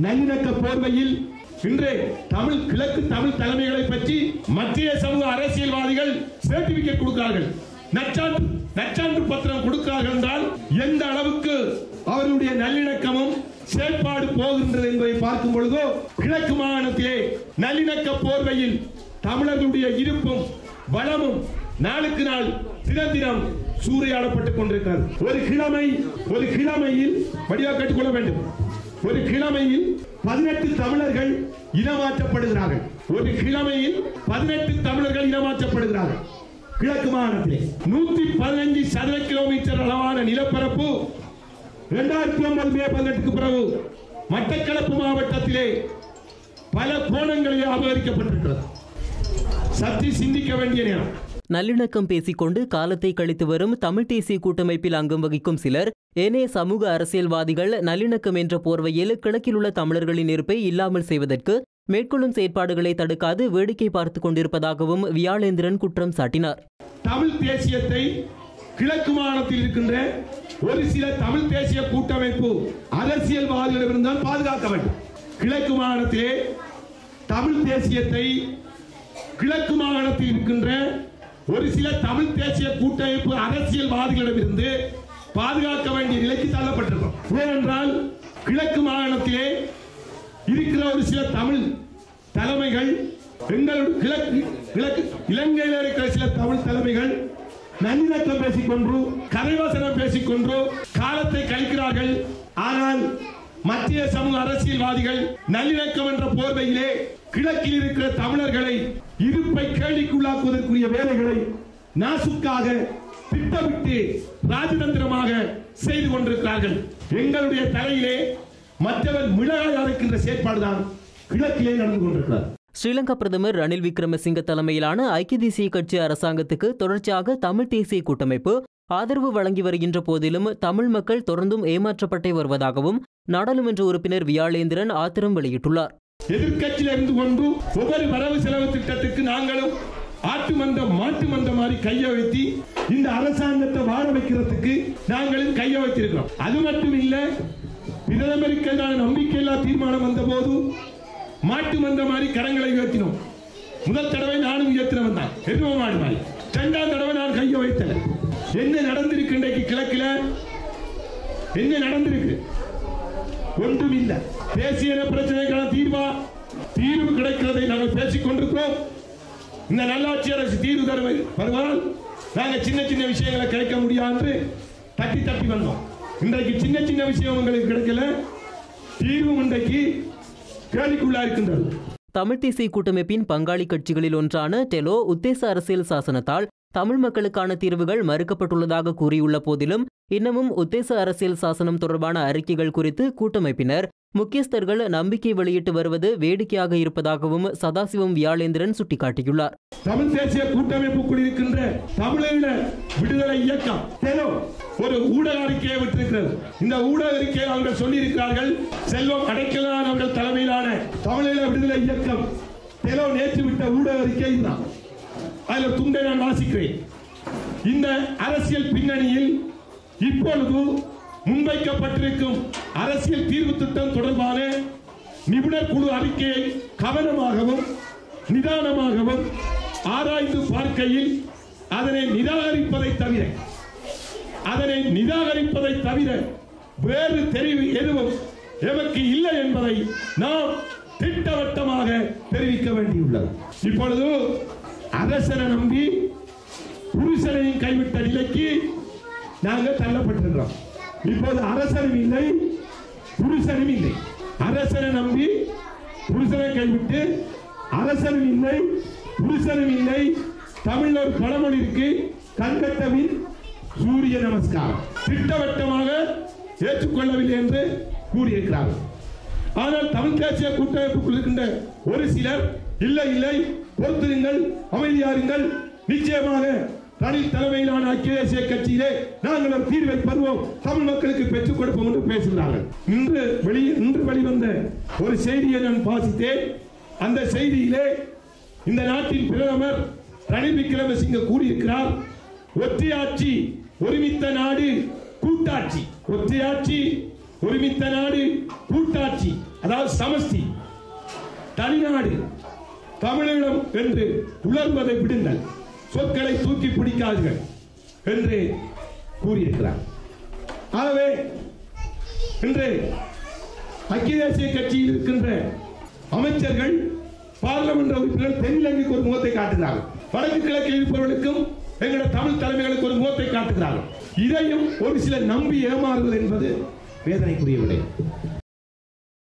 நல்லிணக்க போர்வையில் இன்று கிழக்கு தமிழ் தலைமைகளை பற்றி மத்திய சமூக அரசியல்வாதிகள் சர்டிபிகேட் கொடுக்கிறார்கள், நற்சான்று பத்திரம் கொடுக்கிறார்கள் என்றால் எந்த அளவுக்கு அவர்களுடைய நல்லிணக்கமும் செயல்பாடு போகின்றது என்பதை பார்க்கும் பொழுதோ கிழக்கு மாகாணத்திலே நல்லிணக்க போர்வையில் தமிழர்களுடைய இருப்பும் வளமும் நாளுக்கு நாள் தினம் சூறையாடப்பட்டுக் கொண்டிருக்கிறது. ஒரு கிழமையில் வடிவா கட்டுக்கொள்ள வேண்டும். ஒரு கிழமையில் 18 தமிழர்கள் இனமாற்றப்படுகிறார்கள். ஒரு கிழமையில் 18 தமிழர்கள் இனமாற்றப்படுகிறார்கள். கிழக்கு மாகாணத்திலே 115 சதுர கிலோமீட்டர் அளவான நிலப்பரப்பு 2009 மே 18க்கு பிறகு மட்டக்களப்பு மாவட்டத்திலே பல கோணங்களில் அபகரிக்கப்பட்டிருக்கிறது. சற்று சிந்திக்க வேண்டிய நேரம். நல்லிணக்கம் பேசிக்கொண்டு காலத்தை கழித்து வரும் தமிழ் தேசிய கூட்டமைப்பில் அங்கம் வகிக்கும் சிலர் ஏனைய சமூக அரசியல்வாதிகள் நல்லிணக்கம் என்ற போர்வையில் கிழக்கில் உள்ள தமிழர்களின் இருப்பை இல்லாமல் செய்வதற்கு மேற்கொள்ளும் செயற்பாடுகளை தடுக்காது வேடிக்கை பார்த்துக் கொண்டிருப்பதாகவும் வியாழேந்திரன் குற்றம் சாட்டினார். தமிழ் தேசியத்தை கிழக்கு மாகாணத்தில் இருக்கின்ற ஒரு சில தமிழ் தேசிய கூட்டமைப்பு அரசியல்வாதிகளிடமிருந்தால் பாதுகாக்க வேண்டும். கிழக்கு மாகாணத்திலே தமிழ் தேசியத்தை கிழக்கு மாகாணத்தில் இருக்கின்ற ஒரு சில தமிழ் தேசிய கூட்டமைப்பு அரசியல்வாதிகளிடமிருந்து பாதுகாக்க வேண்டிய நிலைக்கு தள்ளப்பட்டிருக்கிறோம். ஏனென்றால் கிழக்கு மாகாணத்திலே இருக்கிற ஒரு சில தமிழ் தலைமைகள், இலங்கையில் இருக்கிற சில தமிழ் தலைமைகள் நல்லிணக்கம் பேசிக்கொண்டு கதைவசனம் பேசிக்கொண்டு காலத்தை கழிக்கிறார்கள். ஆனால் மத்திய சமூக அரசியல்வாதிகள் நல்லிணக்கம் என்ற போர்வையிலே கிழக்கில் இருக்கிற தமிழர்களை இருப்பை கேள்விக்குள்ளாக்குவதற்குரிய வேலைகளை நாசுக்காக திட்டமிட்டு ராஜதந்திரமாக செய்து கொண்டிருக்கிறார்கள். எங்களுடைய தலையிலே மற்றவர் மிளகாய் அரைக்கின்ற செயற்பாடுதான் கிழக்கிலே நடந்து கொண்டிருக்கிறார். ஸ்ரீலங்கா பிரதமர் ரணில் விக்ரமசிங்க தலைமையிலான ஐக்கிய தேசிய கட்சி அரசாங்கத்துக்கு தொடர்ச்சியாக தமிழ் தேசிய கூட்டமைப்பு ஆதரவு வழங்கி வருகின்ற போதிலும் தமிழ் மக்கள் தொடர்ந்தும் ஏமாற்றப்பட்டே வருவதாகவும் நாடாளுமன்ற உறுப்பினர் வியாழேந்திரன் ஆத்திரம் வெளியிட்டுள்ளார். எதிர்கட்சியில் இருந்து கொண்டு ஒவ்வொரு வரவு செலவு திட்டத்துக்கு நாங்களும் ஆட்டு மந்தம் மாட்டு மந்தம் மாதிரி கையை வைத்து இந்த அரசாங்கத்தை வாழ வைக்கிறதுக்கு நாங்களும் கையை வைத்திருக்கிறோம். அது மட்டும் இல்ல, பிரதமருக்கு நம்பிக்கையில்லா தீர்மானம் வந்த போது மாட்டு மந்த மாதிரி கரங்களை உயர்த்தினோம். முதல் தடவை நானும் உயர்த்தினவன் தான், எரும மாடு மாதிரி. இரண்டாம் தடவை நான் கையை வைத்தேன். என்ன நடந்திருக்கு இன்றைக்கு கிழக்கில்? என்ன நடந்திருக்கு? ஒன்றும் இல்ல. தேசிய பிரச்சனைக்கான தீர்வு கிடைக்கிறதை நாங்கள் பேசிக் கொண்டிருக்கிறோம். இந்த நல்லாட்சி அரசு தீர்வு வருவால் நாங்கள் சின்ன சின்ன விஷயங்களை கிடைக்க முடியாது தட்டி தட்டி வந்தோம். இன்றைக்கு சின்ன சின்ன விஷயம் உங்களுக்கு கிடைக்கல, தீர்வு இன்றைக்கு கேள்விக்குள்ளா இருக்கின்றது. தமிழ் தேசிய கூட்டமைப்பின் பங்காளி கட்சிகளில் ஒன்றான டெலோ உத்தேச அரசியல் சாசனத்தால் தமிழ் மக்களுக்கான தீர்வுகள் மறுக்கப்பட்டுள்ளதாக கூறியுள்ள போதிலும் இன்னமும் உத்தேச அரசியல் சாசனம் தொடர்பான அறிக்கைகள் குறித்து கூட்டமைப்பினர் முக்கியஸ்தர்கள் நம்பிக்கை வெளியிட்டு வருவது வேடிக்கையாக இருப்பதாகவும் சதாசிவம் வியாழேந்திரன் சுட்டிக்காட்டியுள்ளார். தமிழ் தேசிய கூட்டமைப்புக்குள் இருக்கின்ற தமிழீழ விடுதலை இயக்கம் ஒரு ஊடக அறிக்கையை விட்டிருக்கிறது. இந்த ஊடக அறிக்கையை அவர்கள் சொல்லியிருக்கிறார்கள், செல்வம் அடைக்கலான் அவர்கள் தலைமையிலான தமிழீழ விடுதலை இயக்கம் நேற்று விட்ட ஊடக அறிக்கை தான். அதில் துண்டை நான் வாசிக்கிறேன். இந்த அரசியல் பின்னணியில் இப்பொழுது முன்வைக்கப்பட்டிருக்கும் அரசியல் தீர்வு திட்டம் தொடர்பான நிபுணர் குழு அறிக்கையை கவனமாகவும் நிதானமாகவும் ஆராய்ந்து பார்க்கையில் அதனை நிராகரிப்பதை தவிர வேறு தெரிவு எதுவும் எமக்கு இல்லை என்பதை நாம் திட்டவட்டமாக தெரிவிக்க வேண்டியுள்ளது. இப்பொழுது அரசனை நம்பி புருஷனையும் கைவிட்ட நிலைக்கு நாங்கள் தள்ளப்பட்டிருக்கிறோம். இப்போது அரசனும் இல்லை, புருஷனும் இல்லை. அரசனை நம்பி புருஷனை கைவிட்டு அரசனும் இல்லை, புருஷனும் இல்லை. தமிழ்ல ஒரு பழமொழி இருக்கு, கண்கட்டவில் சூரிய நமஸ்காரம். திட்டவட்டமாக ஏற்றுக்கொள்ளவில்லை என்று கூறியிருக்கிறார்கள். ஆனால் தமிழ் தேசிய கூட்டமைப்புக்குள் இருக்கின்ற ஒரு சிலர் இல்லை பொறுத்திருங்கள், அமைதியாருங்கள், நிச்சயமாக ரணில் தலைமையிலான ஐக்கிய தேசிய கட்சியிலே நாங்கள் ஒரு தீர்வை பெறுவோம், தமிழ் மக்களுக்கு பெற்றுக் கொடுப்போம் என்று பேசுகிறார்கள். இன்று வெளிவந்த ஒரு செய்தியை நான் வாசித்தேன். அந்த செய்தியிலே இந்த நாட்டின் பிரதமர் ரணில் விக்ரமசிங்க கூறியிருக்கிறார், ஒற்றையாட்சி ஒருமித்த நாடு கூட்டாட்சி, ஒற்றையாட்சி ஒருமித்த நாடு கூட்டாட்சி அதாவது சமஷ்டி தனிநாடு தமிழீழம் என்று உணர்வதை விடுங்கள், சொற்களை தூக்கி பிடிக்காதீர்கள் என்று கூறியிருக்கிறார். ஆகவே இன்று ஐக்கிய தேசிய கட்சியில் இருக்கின்ற அமைச்சர்கள், பார்லமெண்ட் உறுப்பினர்கள் தென்னிலங்கைக்கு ஒரு முகத்தை காட்டுகிறார்கள், வடக்கு கிழக்கில் இருப்பவர்களுக்கும் எங்களுடைய தமிழ் தலைமைகளுக்கு ஒரு முகத்தை காட்டுகிறார்கள். இதையும் ஒரு சிலர் நம்பி ஏமாறுவது என்பது வேதனைக்குரிய விடயம்.